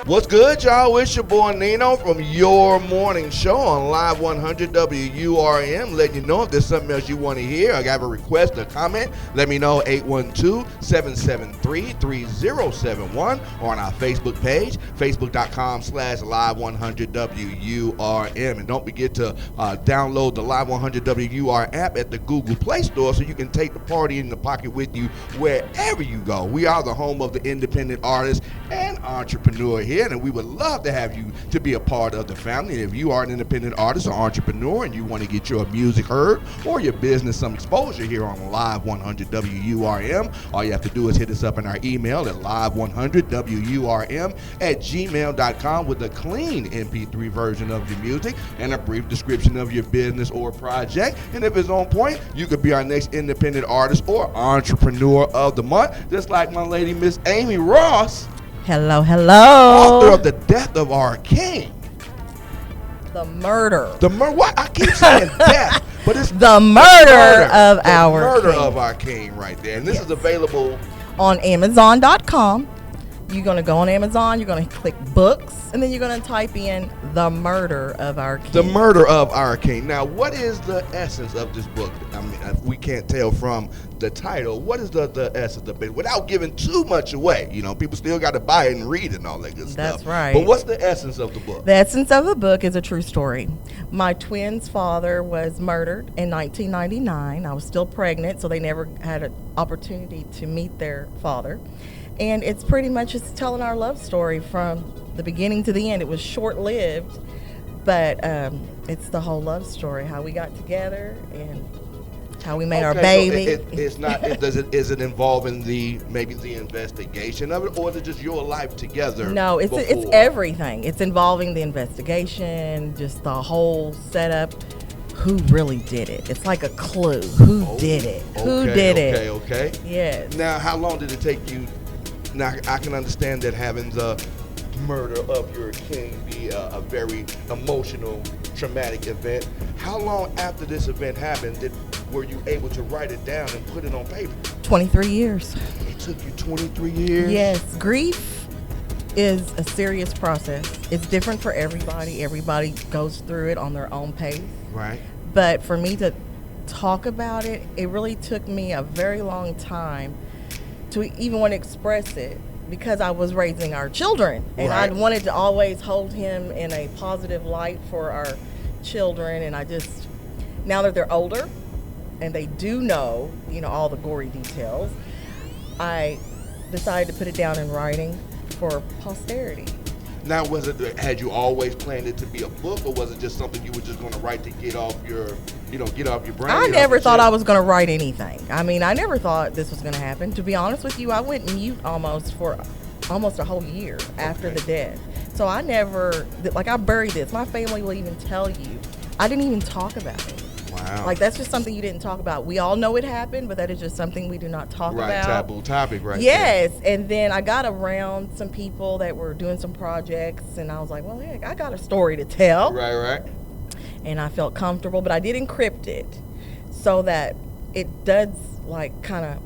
What's good, y'all? It's your boy Nino from Your Morning Show on Live 100 WURM. Letting you know if there's something else you want to hear. I got a request, a comment. Let me know 812-773-3071 or on our Facebook page, facebook.com/Live100WURM. And don't forget to download the Live 100 WUR app at the Google Play Store so you can take the party in the pocket with you wherever you go. We are the home of the independent artist and entrepreneur here, and we would love to have you to be a part of the family. If you are an independent artist or entrepreneur and you want to get your music heard or your business some exposure here on Live 100 WURM, all you have to do is hit us up in our email at live100WURM@gmail.com with a clean MP3 version of your music and a brief description of your business or project. And if it's on point, you could be our next independent artist or entrepreneur of the month, just like my lady Miss Amii Ross. Hello, hello. Author of The Death of Our King. The murder. What? I keep saying death, but it's the murder of our king. The murder king. of our king right there. And this is available on Amazon.com. You're going to go on Amazon, you're going to click books, and then you're going to type in The Murder of Our King. The Murder of Our King. Now, what is the essence of this book? I mean, we can't tell from the title. What is the essence of it? Without giving too much away. You know, people still got to buy it and read it and all that good stuff. That's right. But what's the essence of the book? The essence of the book is a true story. My twins' father was murdered in 1999. I was still pregnant, so they never had an opportunity to meet their father. And it's pretty much just telling our love story from the beginning to the end. It was short-lived, but it's the whole love story, how we got together and how we made our baby. So it's not. Is it involving maybe the investigation of it, or is it just your life together? No, it's everything. It's involving the investigation, just the whole setup. Who really did it? It's like a clue. Who did it? Who did it? Okay. Yes. Now, how long did it take you? Now, I can understand that having the murder of your king be a very emotional, traumatic event. How long after this event happened were you able to write it down and put it on paper? 23 years. It took you 23 years? Yes. Grief is a serious process. It's different for everybody. Everybody goes through it on their own pace. Right. But for me to talk about it, it really took me a very long time to even want to express it, because I was raising our children, and I wanted to always hold him in a positive light for our children. And now that they're older and they do know, all the gory details, I decided to put it down in writing for posterity. Now, had you always planned it to be a book, or was it just something you were just going to write to get off your brain? I never thought I was going to write anything. I mean, I never thought this was going to happen. To be honest with you, I went mute for almost a whole year after the death. So I buried this. My family will even tell you, I didn't even talk about it. Wow. Like, that's just something you didn't talk about. We all know it happened, but that is just something we do not talk about. Right, taboo topic right Yes, there. And then I got around some people that were doing some projects, and I was like, well, heck, I got a story to tell. Right. And I felt comfortable, but I did encrypt it so that it does, kind of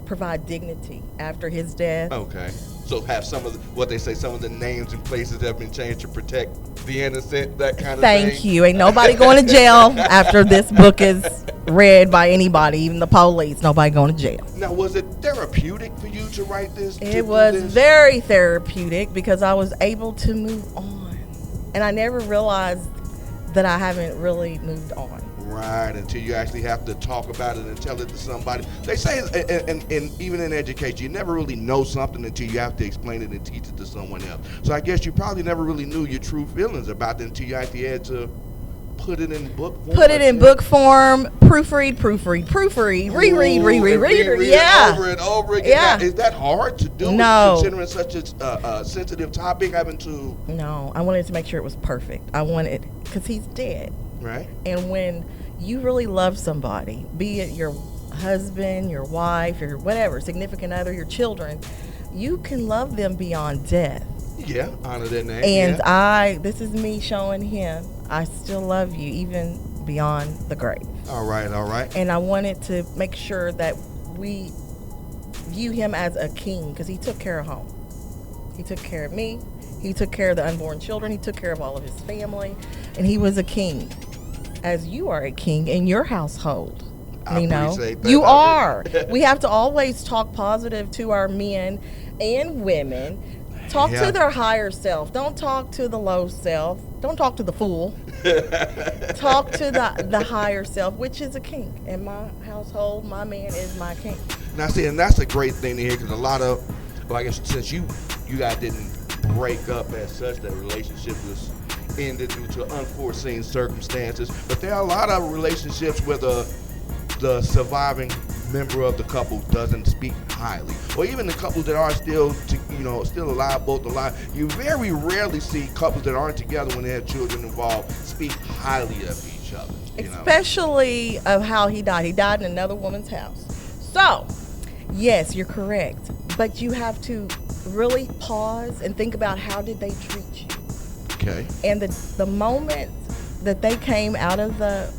provide dignity after his death. Okay. So have some of the names and places that have been changed to protect the innocent, that kind of thing. Thank you. Ain't nobody going to jail after this book is read by anybody, even the police. Nobody going to jail. Now, was it therapeutic for you to write this? It was very therapeutic, because I was able to move on. And I never realized that I haven't really moved on. Right, until you actually have to talk about it and tell it to somebody. They say, and even in education, you never really know something until you have to explain it and teach it to someone else. So I guess you probably never really knew your true feelings about it until you actually had to put it in book form. Put it in book form, proofread, reread. Yeah. Over and over again. Yeah. Now, is that hard to do? No. Considering such a sensitive topic, having to. No, I wanted to make sure it was perfect. Because he's dead. Right. And when you really love somebody, be it your husband, your wife, your whatever, significant other, your children, you can love them beyond death. Yeah, honor their name. And this is me showing him, I still love you, even beyond the grave. All right. And I wanted to make sure that we view him as a king, because he took care of home. He took care of me. He took care of the unborn children. He took care of all of his family, and he was a king, as you are a king in your household. I appreciate that. You are. We have to always talk positive to our men and women. Talk to their higher self. Don't talk to the low self. Don't talk to the fool. Talk to the higher self, which is a king. In my household, my man is my king. Now, see, and that's a great thing to hear, because a lot of, well, I guess since you guys didn't break up as such, that relationship was ended due to unforeseen circumstances. But there are a lot of relationships where the surviving member of the couple doesn't speak highly, or even the couples that are still alive, both alive. You very rarely see couples that aren't together when they have children involved speak highly of each other. Especially of how he died. He died in another woman's house. So, yes, you're correct, but you have to really pause and think about how did they treat you. Okay. And the moment that they came out of the,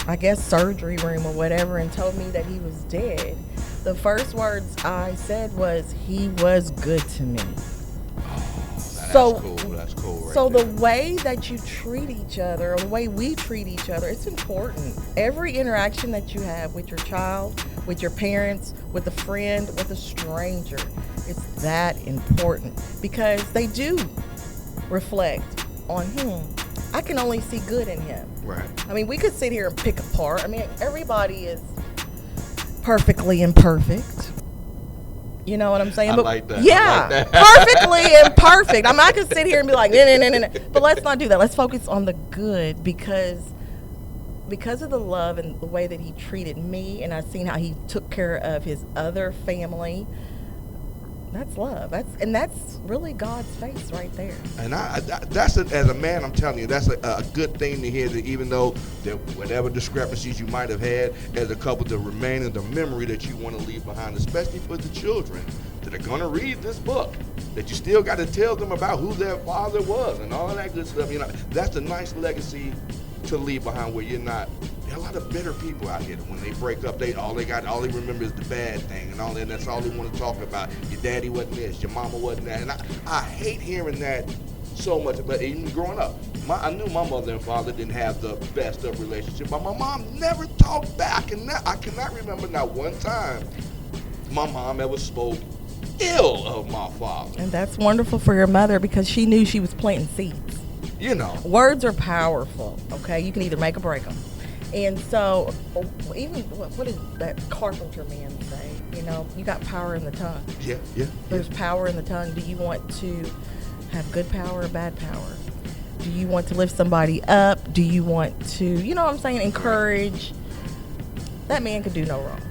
I guess, surgery room or whatever, and told me that he was dead, the first words I said was, he was good to me. Oh, that's cool right so there. the way that you treat each other, or the way we treat each other, it's important. Every interaction that you have with your child, with your parents, with a friend, with a stranger, it's that important, because they do reflect on him. I can only see good in him. Right. I mean, we could sit here and pick apart. I mean, everybody is perfectly imperfect. You know what I'm saying? I like that. Yeah, I like that. perfectly imperfect. I mean, I could sit here and be like, no. But let's not do that. Let's focus on the good, because of the love and the way that he treated me, and I've seen how he took care of his other family. That's love. That's really God's face right there. And as a man, I'm telling you, that's a good thing to hear, that even though that whatever discrepancies you might have had as a couple, to remain in the memory that you want to leave behind, especially for the children that are going to read this book, that you still got to tell them about who their father was and all of that good stuff. That's a nice legacy to leave behind, where you're not. There are a lot of bitter people out here that when they break up, all they remember is the bad thing, and that's all they want to talk about. Your daddy wasn't this, your mama wasn't that, and I hate hearing that so much. But even growing up, I knew my mother and father didn't have the best of relationship, but my mom never talked back, and I cannot remember not one time my mom ever spoke ill of my father. And that's wonderful for your mother, because she knew she was planting seeds. Words are powerful, okay? You can either make or break them. And so, even, what did that carpenter man say? You got power in the tongue. Yeah. There's power in the tongue. Do you want to have good power or bad power? Do you want to lift somebody up? Do you want to, encourage? That man could do no wrong.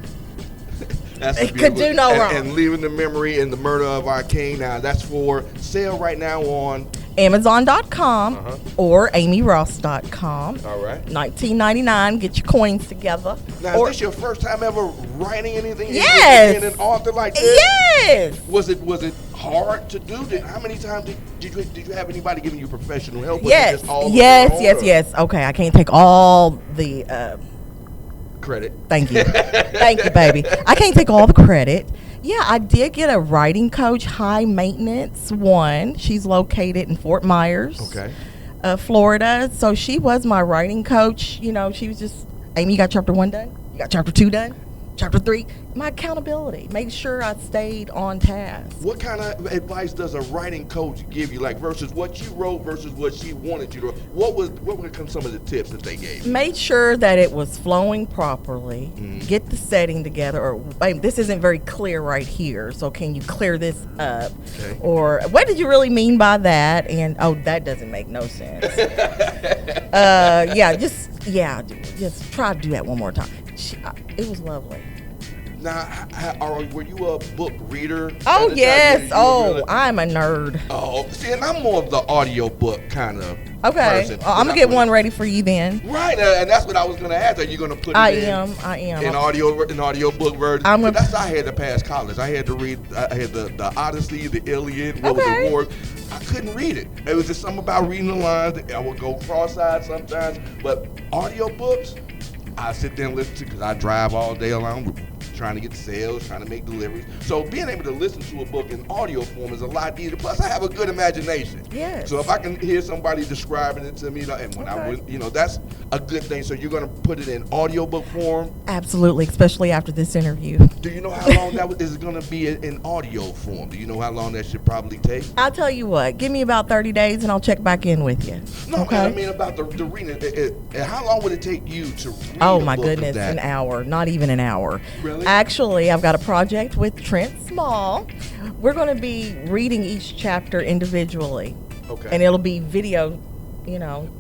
It could do no wrong. And leaving the memory and the murder of our king. Now, that's for sale right now on Amazon.com or AmieRoss.com. All right. $19.99. Get your coins together. Now, is this your first time ever writing anything? Yes. Being an author like this? Yes. Was it hard to do? How many times did you have anybody giving you professional help? Yes. Yes. Okay, I can't take all the credit. Thank you. Thank you, baby. I can't take all the credit. Yeah, I did get a writing coach, High Maintenance One. She's located in Fort Myers, Florida. So she was my writing coach. She was just, Amie, you got chapter 1 done? You got chapter 2 done? Chapter 3? My accountability. Make sure I stayed on task. What kind of advice does a writing coach give you, like versus what you wrote versus what she wanted you to write? What were some of the tips that they gave you? Made sure that it was flowing properly. Get the setting together. Or this isn't very clear right here, so can you clear this up? Okay. Or what did you really mean by that? And that doesn't make no sense. Just try to do that one more time. It was lovely. Now, were you a book reader? Oh, yes. I'm a nerd. Oh, see, and I'm more of the audio book kind of person. I'm going to get one ready for you then. Right, and that's what I was going to ask. Are you going to put it I am. in audio book version? That's how I had to pass college. I had to read, I had the Odyssey, the Iliad, what was the war. I couldn't read it. It was just something about reading the lines. I would go cross-eyed sometimes, but audio books, I sit there and listen to, because I drive all day long, trying to get sales, trying to make deliveries. So being able to listen to a book in audio form is a lot easier. Plus, I have a good imagination. Yes. So if I can hear somebody describing it to me, and when I would, that's a good thing. So you're going to put it in audiobook form? Absolutely, especially after this interview. Do you know how long that is going to be in audio form? Do you know how long that should probably take? I'll tell you what, give me about 30 days and I'll check back in with you. No, okay? I mean about the reading. And how long would it take you to read Oh, a my book goodness, of that? an hour, not even an hour. Really? Actually, I've got a project with Trent Small. We're going to be reading each chapter individually. Okay. And it'll be video,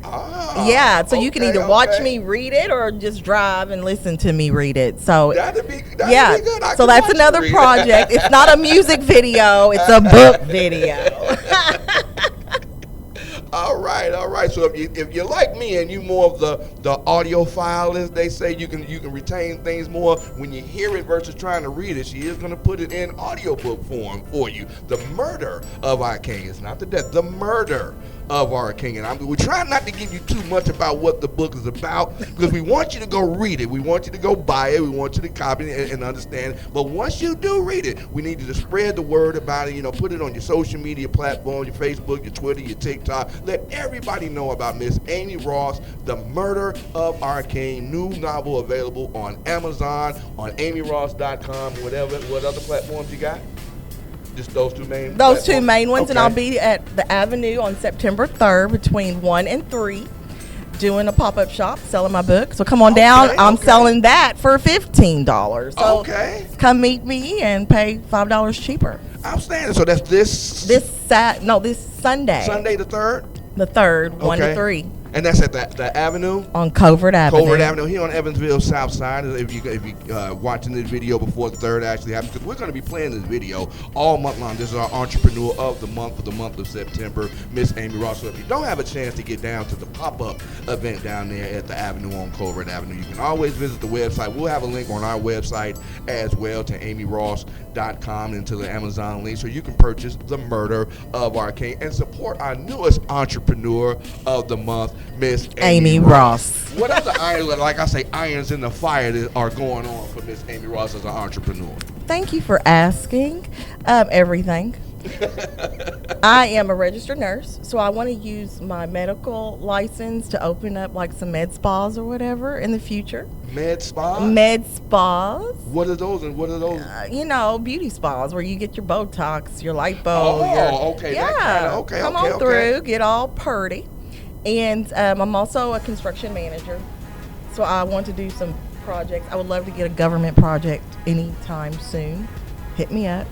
Ah, yeah, so you can either watch me me read it or just drive and listen to me read it. So that'd be good. So that's another project. It's not a music video, it's a book video. All right. So if you're like me and you more of the audiophile, as they say, you can retain things more when you hear it versus trying to read it. She is going to put it in audiobook form for you. The Murder of Our King. It's not the death. The Murder of Our King. And we're trying not to give you too much about what the book is about, because we want you to go read it. We want you to go buy it. We want you to copy it and understand. But once you do read it, we need you to spread the word about it. Put it on your social media platform, your Facebook, your Twitter, your TikTok. Let everybody know about Miss Amii Ross, The Murder of Our King. New novel available on Amazon, on AmiiRoss.com, whatever. What other platforms you got? Just those two main Those two main ones, okay. And I'll be at the Avenue on September 3rd between 1 and 3 doing a pop-up shop selling my book. So come on down. I'm selling that for $15. So come meet me and pay $5 cheaper. Outstanding. So that's this Sunday. Sunday the 3rd? The 3rd, 1 to 3. And that's at the Avenue? On Covert Avenue. Covert Avenue here on Evansville South Side. If you watching this video before the 3rd actually happens, because we're going to be playing this video all month long. This is our Entrepreneur of the Month for the month of September, Miss Amii Ross. So if you don't have a chance to get down to the pop-up event down there at the Avenue on Covert Avenue, you can always visit the website. We'll have a link on our website as well to AmiiRoss.com and to the Amazon link, so you can purchase The Murder of Our King and support our newest Entrepreneur of the Month, Miss Amii Ross. What other irons in the fire that are going on for Miss Amii Ross as an entrepreneur? Thank you for asking. Everything. I am a registered nurse, so I want to use my medical license to open up like some med spas or whatever in the future. Med spas? Med spas. What are those and what are those? Beauty spas where you get your Botox, your lipo. Okay. Yeah. Come on through, get all purty. And I'm also a construction manager, so I want to do some projects. I would love to get a government project anytime soon. Hit me up.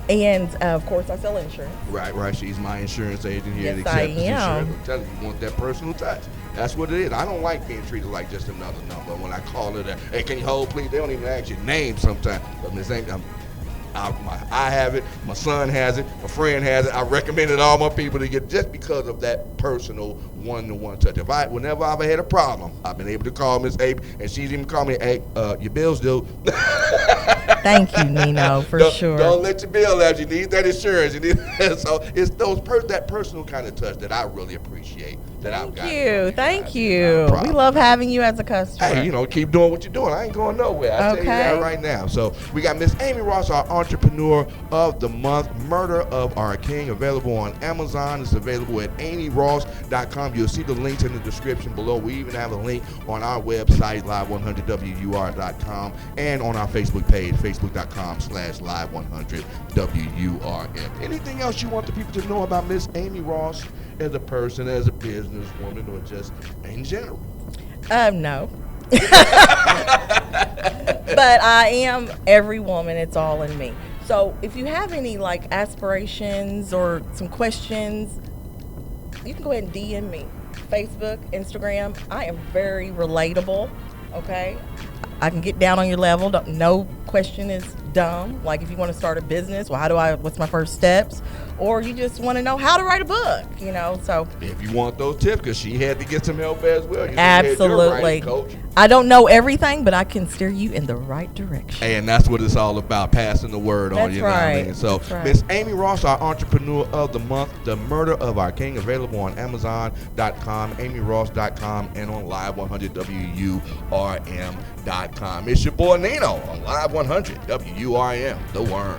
And of course, I sell insurance. Right. She's my insurance agent here. Yes, I am. I'm telling you want that personal touch. That's what it is. I don't like being treated like just another number. When I call it, hey, can you hold, please? They don't even ask your name sometimes. But Miss Amii, I have it, my son has it, my friend has it. I recommended all my people to get, just because of that personal one-to-one touch. Whenever I've had a problem, I've been able to call Miss Amii, and she's even called me, hey, your bill's due. Thank you, Nino, sure. Don't let your bill out. You need that insurance. So it's that personal kind of touch that I really appreciate. Thank you. We love having you as a customer. Hey, keep doing what you're doing. I ain't going nowhere. I'll tell you that right now. So we got Miss Amii Ross, our Entrepreneur of the Month, Murder of Our King, available on Amazon. It's available at AmiiRoss.com. You'll see the links in the description below. We even have a link on our website, live100wur.com, and on our Facebook page, facebook.com/live100wurm. Anything else you want the people to know about Miss Amii Ross as a person, as a businesswoman, or just in general? No. But I am every woman. It's all in me. So if you have any aspirations or some questions, you can go ahead and DM me. Facebook, Instagram. I am very relatable. Okay, I can get down on your level. No question is dumb, like if you want to start a business, well, what's my first steps? Or you just want to know how to write a book, so. If you want those tips, because she had to get some help as well. You Absolutely. Coach. I don't know everything, but I can steer you in the right direction. And that's what it's all about, passing the word on, you know what I mean? So, Miss Amii Ross, our Entrepreneur of the Month, The Murder of Our King, available on Amazon.com, AmiiRoss.com, and on Live100WURM.com. It's your boy Nino on Live 100 WURM, The Worm.